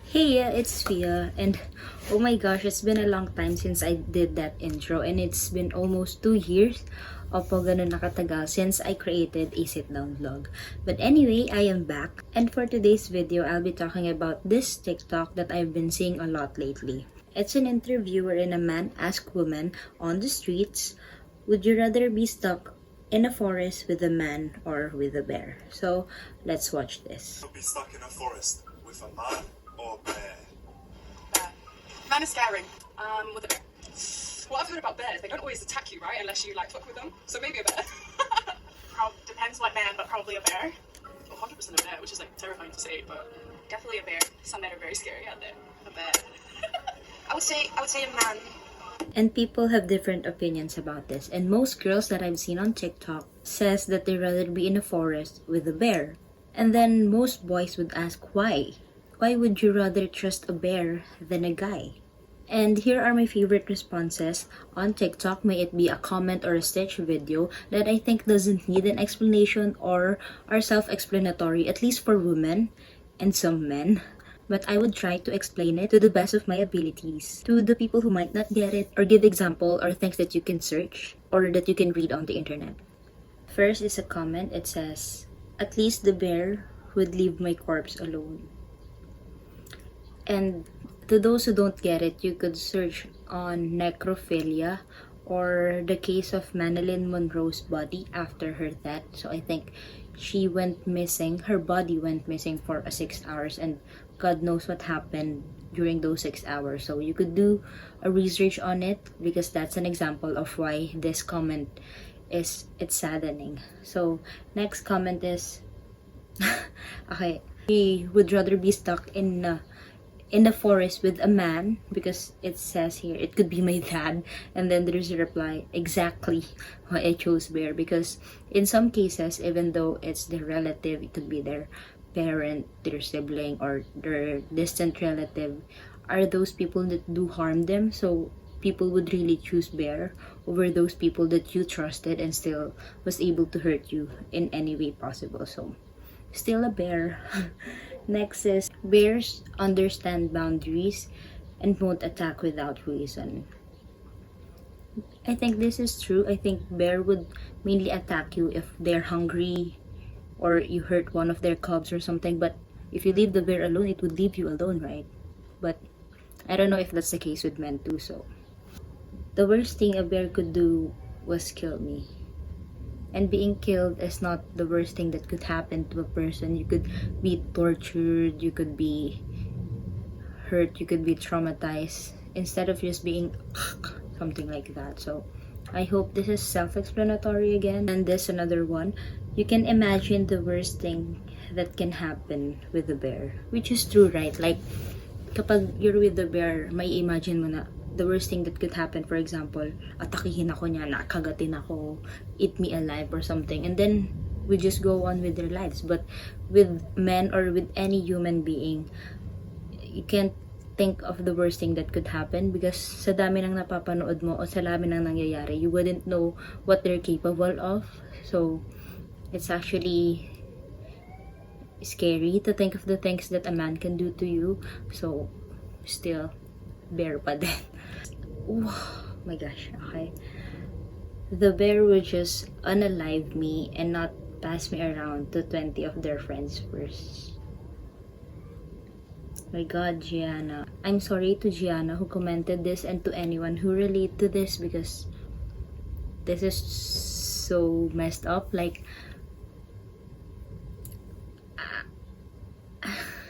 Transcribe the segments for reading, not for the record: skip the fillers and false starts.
Hey, it's Fiya, and oh my gosh, it's been a long time since I did that intro, and it's been almost 2 years opo ganun nakatagal since I created a sit-down vlog. But anyway, I am back, and for today's video, I'll be talking about this TikTok that I've been seeing a lot lately. It's an interview wherein a man asks women on the streets, would you rather be stuck in a forest with a man or with a bear? So, let's watch this. You'll be stuck in a forest with a man or a bear. Bear. Man is scary. With a bear. What I've heard about bears, they don't always attack you, right? Unless you like fuck with them. So maybe a bear. Depends what man, but probably a bear. 100% a bear, which is like terrifying to say, but Definitely a bear. Some men are very scary out there. a bear. I would say a man. And people have different opinions about this. And most girls that I've seen on TikTok says that they'd rather be in a forest with a bear. And then most boys would ask why? Why would you rather trust a bear than a guy? And here are my favorite responses on TikTok, may it be a comment or a stitch video that I think doesn't need an explanation or are self-explanatory, at least for women and some men. But I would try to explain it to the best of my abilities to the people who might not get it, or give example or things that you can search or that you can read on the internet. First is a comment. It says, at least the bear would leave my corpse alone. And to those who don't get it, you could search on necrophilia or the case of Marilyn Monroe's body after her death. So I think she went missing, her body went missing for 6 hours, and God knows what happened during those 6 hours. So you could do a research on it, because that's an example of why this comment it's saddening. So next comment is okay, he would rather be stuck in the forest with a man, because it says here it could be my dad, and then there's a reply, exactly why I chose bear, because in some cases, even though it's their relative, it could be their parent, their sibling, or their distant relative, are those people that do harm them. So people would really choose bear over those people that you trusted and still was able to hurt you in any way possible. So still a bear. Next is, bears understand boundaries and won't attack without reason. I think this is true. I think bear would mainly attack you if they're hungry or you hurt one of their cubs or something. But if you leave the bear alone, it would leave you alone, right? But I don't know if that's the case with men too. So the worst thing a bear could do was kill me. And being killed is not the worst thing that could happen to a person. You could be tortured, you could be hurt, you could be traumatized, instead of just being something like that. So I hope this is self-explanatory again. And this another one. You can imagine the worst thing that can happen with a bear, which is true, right? Like kapag you're with the bear, may imagine mo na the worst thing that could happen. For example, atakihin ako niya, nakagatin ako, eat me alive or something, and then we just go on with their lives. But with men or with any human being, you can't think of the worst thing that could happen, because sa dami ng napapanood mo o sa dami ng nangyayari, you wouldn't know what they're capable of. So it's actually scary to think of the things that a man can do to you. So still bear pa din. Oh my gosh, okay. The bear would just unalive me and not pass me around to 20 of their friends first. My God, Gianna. I'm sorry to Gianna who commented this, and to anyone who relate to this, because this is so messed up. Like,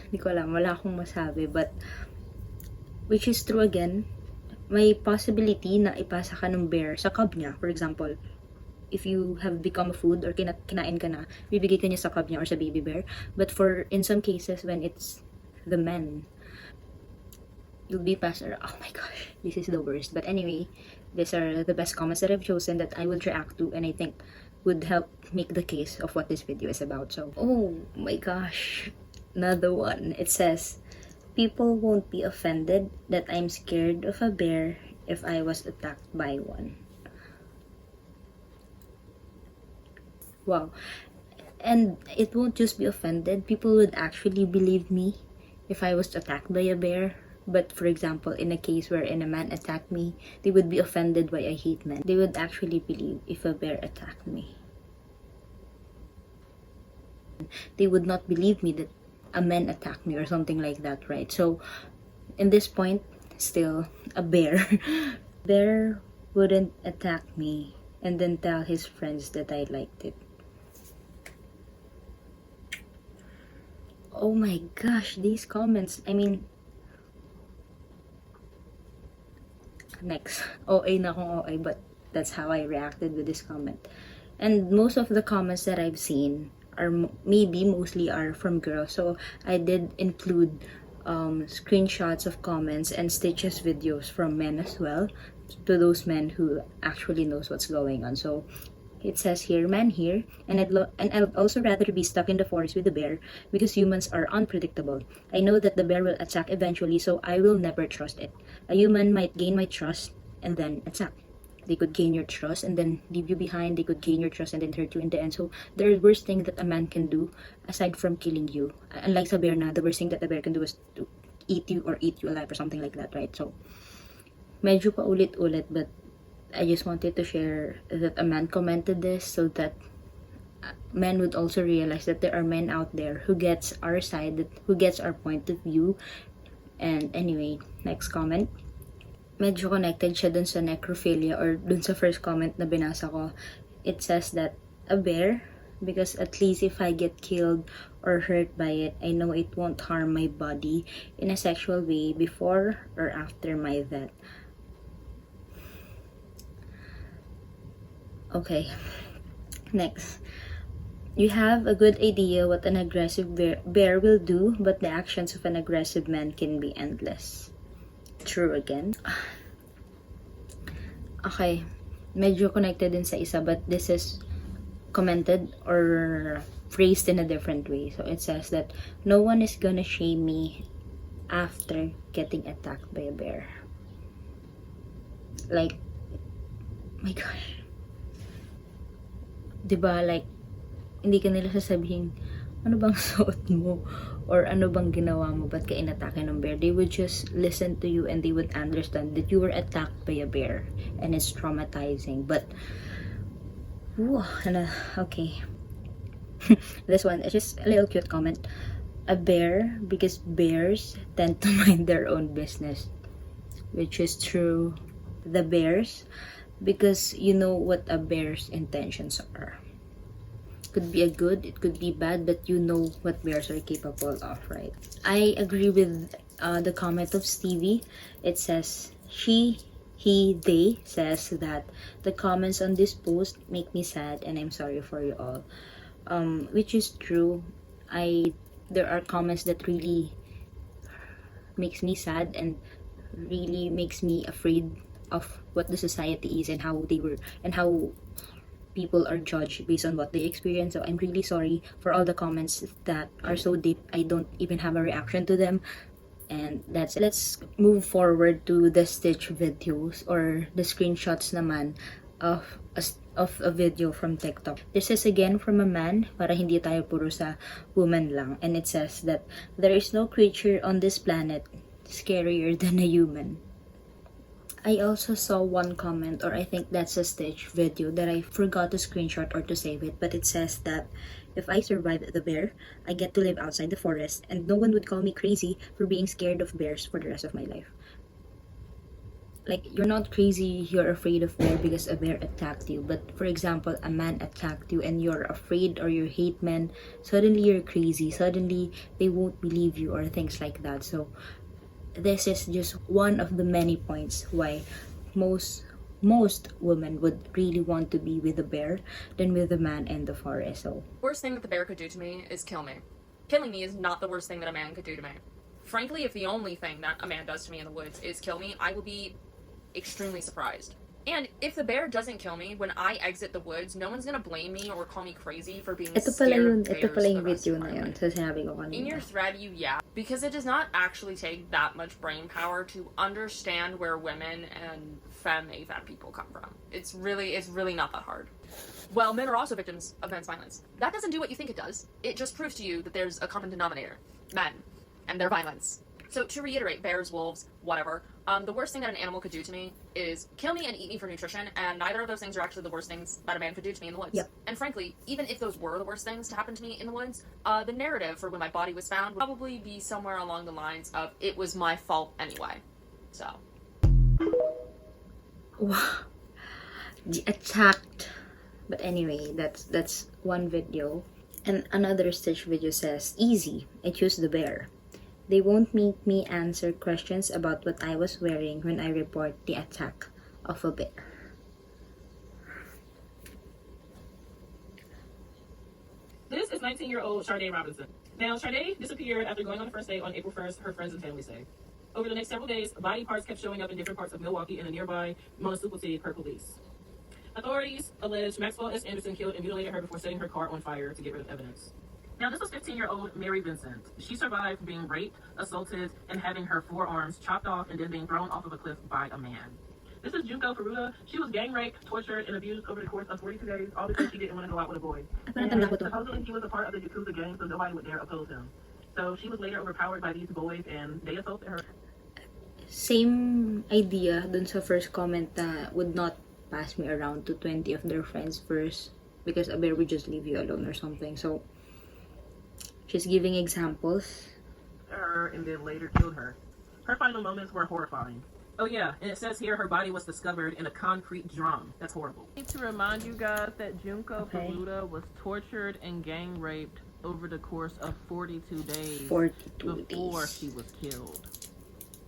hindi ko alam, wala akong masabi, but which is true again. May possibility na ipasa ka ng bear sa cub niya. For example, if you have become a food or kinain ka na, bibigay ka niya sa cub niya or sa baby bear. But in some cases, when it's the men, you'll be passed around. Oh my gosh, this is the worst. But anyway, these are the best comments that I've chosen that I would react to, and I think would help make the case of what this video is about. So, oh my gosh, another one. It says, people won't be offended that I'm scared of a bear if I was attacked by one. Wow. And it won't just be offended. People would actually believe me if I was attacked by a bear. But for example, in a case wherein a man attacked me, they would be offended why I hate men. They would actually believe if a bear attacked me. They would not believe me that a man attacked me or something like that, right? So in this point, still a bear bear wouldn't attack me and then tell his friends that I liked it. Oh my gosh, these comments. I mean, next. OA na akong OA, but that's how I reacted with this comment. And most of the comments that I've seen are mostly are from girls. So I did include screenshots of comments and stitches videos from men as well, to those men who actually knows what's going on. So it says here, man here, and I'd also rather be stuck in the forest with a bear because humans are unpredictable. I know that the bear will attack eventually, so I will never trust it. A human might gain my trust and then attack. They could gain your trust and then leave you behind. They could gain your trust and then hurt you in the end. So the worst thing that a man can do, aside from killing you, unlike a bear na, the worst thing that a bear can do is to eat you or eat you alive or something like that, right? So medyo paulit-ulit, but I just wanted to share that a man commented this so that men would also realize that there are men out there who gets our side, who gets our point of view. And anyway, next comment. Medyo connected siya dun sa necrophilia or dun sa first comment na binasa ko. It says that a bear, because at least if I get killed or hurt by it, I know it won't harm my body in a sexual way before or after my death. Okay, next. You have a good idea what an aggressive bear will do, but the actions of an aggressive man can be endless. True again. Okay, medyo connected din sa isa, but this is commented or phrased in a different way. So it says that no one is gonna shame me after getting attacked by a bear. Like, my gosh. Diba, like, hindi ka nila sasabihin, ano bang suot mo? Or ano bang ginawa mo? Ba't ka inatake ng bear? They would just listen to you and they would understand that you were attacked by a bear. And it's traumatizing. But, okay. This one, it's just a little cute comment. A bear, because bears tend to mind their own business. Which is true. The bears, because you know what a bear's intentions are. Could be a good, it could be bad, but you know what bears are capable of, right? I agree with the comment of Stevie. It says she, he, they says that the comments on this post make me sad and I'm sorry for you all. Which is true. There are comments that really makes me sad and really makes me afraid of what the society is and how they were and how people are judged based on what they experience. So I'm really sorry for all the comments that are so deep I don't even have a reaction to them. And that's it. Let's move forward to the stitch videos or the screenshots naman of a video from TikTok. This is again from a man, para hindi tayo puro sa woman lang. And it says that there is no creature on this planet scarier than a human. I also saw one comment, or I think that's a stitch video that I forgot to screenshot or to save it, but it says that if I survive the bear, I get to live outside the forest and no one would call me crazy for being scared of bears for the rest of my life. Like, you're not crazy, you're afraid of bear because a bear attacked you. But for example, a man attacked you and you're afraid or you hate men, suddenly you're crazy, suddenly they won't believe you or things like that. So this is just one of the many points why most women would really want to be with a bear than with a man in the forest. So Worst thing that the bear could do to me is kill me. Killing me is not the worst thing that a man could do to me. Frankly, if the only thing that a man does to me in the woods is kill me, I will be extremely surprised. And if the bear doesn't kill me, when I exit the woods, no one's gonna blame me or call me crazy for being scared of bears for the rest of my life. sa sinabi ko kanina. In your thread, you because it does not actually take that much brain power to understand where women and femme AFAB people come from. It's really not that hard. Well, men are also victims of men's violence. That doesn't do what you think it does. It just proves to you that there's a common denominator. Men. and their violence. So to reiterate, bears, wolves, whatever, the worst thing that an animal could do to me is kill me and eat me for nutrition, and neither of those things are actually the worst things that a man could do to me in the woods. Yep. And frankly, even if those were the worst things to happen to me in the woods, the narrative for when my body was found would probably be somewhere along the lines of, it was my fault anyway. So. Wow. The attacked. But anyway, that's one video. And another Stitch video says, easy, I choose the bear. They won't make me answer questions about what I was wearing when I report the attack of a bear. This is 19-year-old Sharday Robinson. Now, Sharday disappeared after going on a first date on April 1st, her friends and family say. Over the next several days, body parts kept showing up in different parts of Milwaukee and the nearby municipal city per police. Authorities allege Maxwell S. Anderson killed and mutilated her before setting her car on fire to get rid of evidence. Now, this was 15-year-old Mary Vincent. She survived being raped, assaulted, and having her forearms chopped off and then being thrown off of a cliff by a man. This is Junko Furuta. She was gang raped, tortured, and abused over the course of 42 days, all because she didn't want to go out with a boy. And supposedly he was a part of the Yakuza gang, so nobody would dare oppose him. So she was later overpowered by these boys, and they assaulted her. Same idea dun sa first comment na would not pass me around to 20 of their friends first because a bear would just leave you alone or something. So she's giving examples. Her and then later killed her. Her final moments were horrifying. Oh yeah, and it says here her body was discovered in a concrete drum. That's horrible. I need to remind you guys that Junko Okay. Furuta was tortured and gang raped over the course of 42 days 42 before days. she was killed.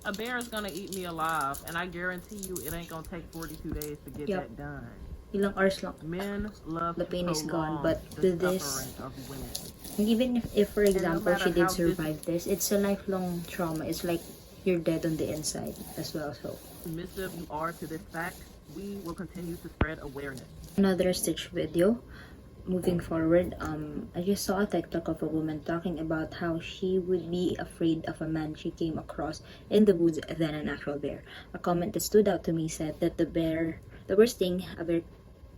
A bear is gonna eat me alive, and I guarantee you it ain't gonna take 42 days to get Yep. that done. Ilang hours lang. Men love The to pain is gone, prolong but the to this- suffering of women. And even if for example, matter she did how survive this, it's a lifelong trauma. It's like you're dead on the inside as well. So Submissive you are to this fact, we will continue to spread awareness. another Stitch video. Moving forward, I just saw a TikTok of a woman talking about how she would be afraid of a man she came across in the woods than an actual bear. A comment that stood out to me said that the worst thing a bear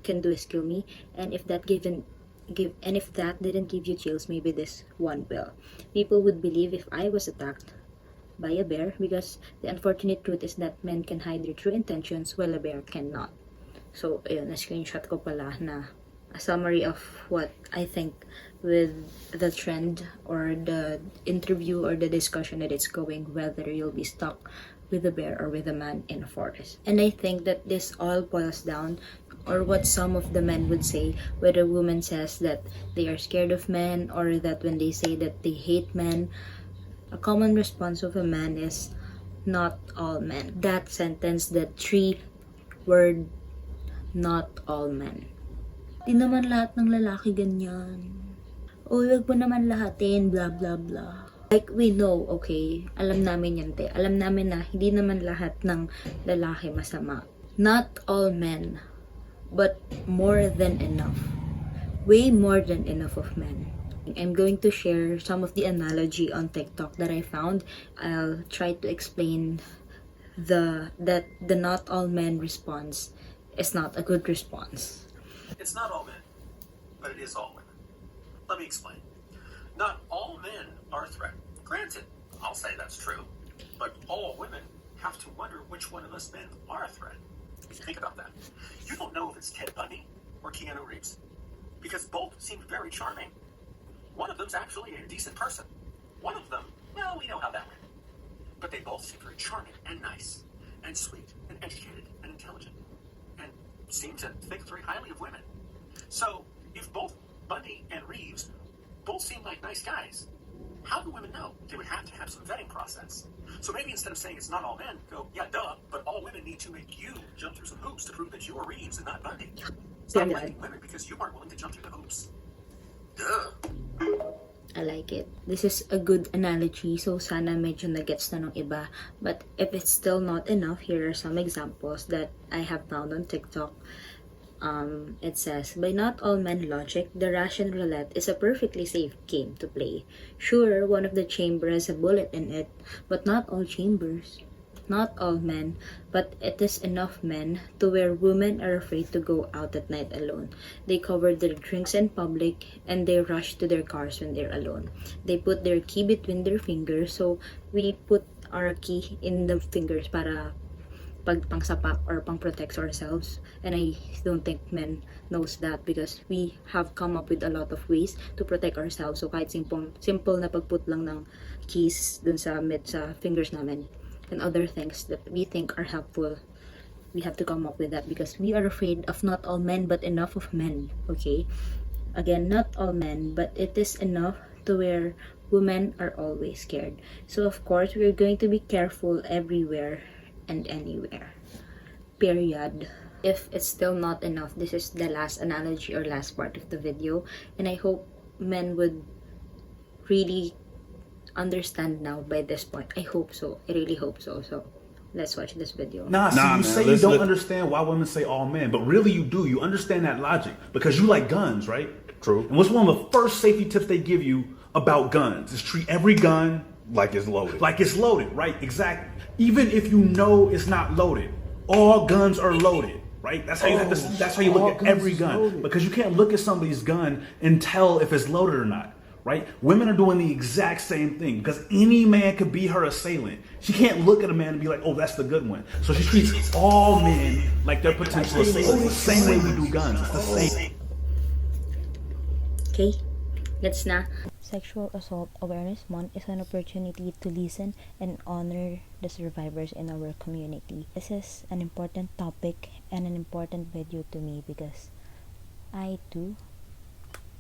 can do is kill me, and if that didn't give you chills, maybe this one will. People would believe if I was attacked by a bear, because the unfortunate truth is that men can hide their true intentions while a bear cannot. So ayun, na-screenshot ko pala na a summary of what I think with the trend or the interview or the discussion that it's going, whether you'll be stuck with a bear or with a man in a forest. And I think that this all boils down, or what some of the men would say, when a woman says that they are scared of men, or that when they say that they hate men, a common response of a man is, not all men. That sentence, that 3-word, not all men. Di naman lahat ng lalaki ganyan. O, wag mo naman lahatin, blah blah blah. Like, we know, okay, alam namin yan, te. Alam namin na hindi naman lahat ng lalaki masama. Not all men, but more than enough. Way more than enough of men. I'm going to share some of the analogy on TikTok that I found. I'll try to explain that the not all men response is not a good response. It's not all men, but it is all women. Let me explain. Not all men are a threat. Granted, I'll say that's true, but all women have to wonder which one of us men are a threat. Think about that. You don't know if it's Ted Bundy or Keanu Reeves, because both seem very charming. One of them's actually a decent person. One of them, well, we know how that went. But they both seem very charming and nice and sweet and educated and intelligent and seem to think very highly of women. So, if both Bundy and Reeves both seem like nice guys, how do women know? They would have to have some vetting process. So maybe instead of saying it's not all men, go, yeah, duh, but all women need to make you jump through some hoops to prove that you are Reeves and not Bundy. Stop blaming women because you aren't willing to jump through the hoops. Duh. I like it. This is a good analogy, so sana medyo nagets na ng iba. But if it's still not enough, here are some examples that I have found on TikTok. It says, by not all men logic, the Russian roulette is a perfectly safe game to play. Sure, one of the chambers has a bullet in it, but not all chambers. not all men, but it is enough men to where women are afraid to go out at night alone. They cover their drinks in public and they rush to their cars when they're alone. They put their key between their fingers, so we put our key in the fingers para pang-sapa or pang-protect ourselves. And I don't think men knows that because we have come up with a lot of ways to protect ourselves. So kahit simple na pagput lang ng keys dun sa fingers namin and other things that we think are helpful, we have to come up with that because we are afraid of not all men but enough of men. Okay, again, not all men, but it is enough to where women are always scared. So of course we're going to be careful everywhere and anywhere, period. If it's still not enough, this is the last analogy or last part of the video, and I hope men would really understand now by this point. I hope so. I really hope so. So let's watch this video. Nah, you say you don't understand why women say all men, but really you do. You understand that logic because you like guns, right? True. And what's one of the first safety tips they give you about guns is treat every gun like it's loaded. like it's loaded, right? Exactly. Even if you know it's not loaded, all guns are loaded, right? That's how you have to. That's how you look at every gun because you can't look at somebody's gun and tell if it's loaded or not, right? Women are doing the exact same thing because any man could be her assailant. She can't look at a man and be like, "Oh, that's the good one." So she treats all men like they're potential assailants. The same way we do guns. It's the same. Okay, let's na. Sexual Assault Awareness Month is an opportunity to listen and honor the survivors in our community. This is an important topic and an important video to me because I too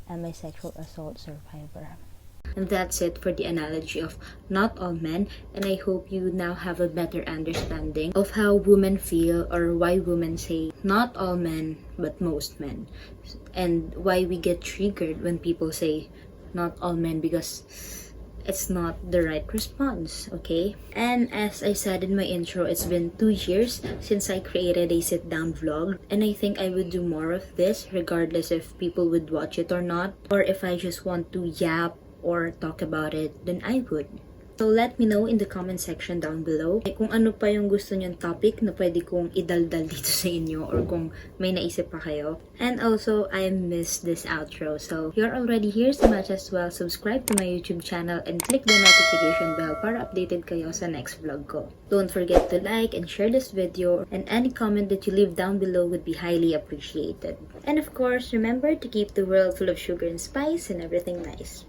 am a sexual assault survivor. And that's it for the analogy of not all men, and I hope you now have a better understanding of how women feel or why women say not all men but most men, and why we get triggered when people say not all men because it's not the right response, okay? And as I said in my intro, it's been 2 years since I created a sit-down vlog, and I think I would do more of this regardless if people would watch it or not, or if I just want to yap or talk about it, then I would. So let me know in the comment section down below kung ano pa yung gusto nyong topic na pwede kong idaldal dito sa inyo or kung may naisip pa kayo. And also, I missed this outro. So, you're already here, so might as well subscribe to my YouTube channel and click the notification bell para updated kayo sa next vlog ko. Don't forget to like and share this video, and any comment that you leave down below would be highly appreciated. And of course, remember to keep the world full of sugar and spice and everything nice.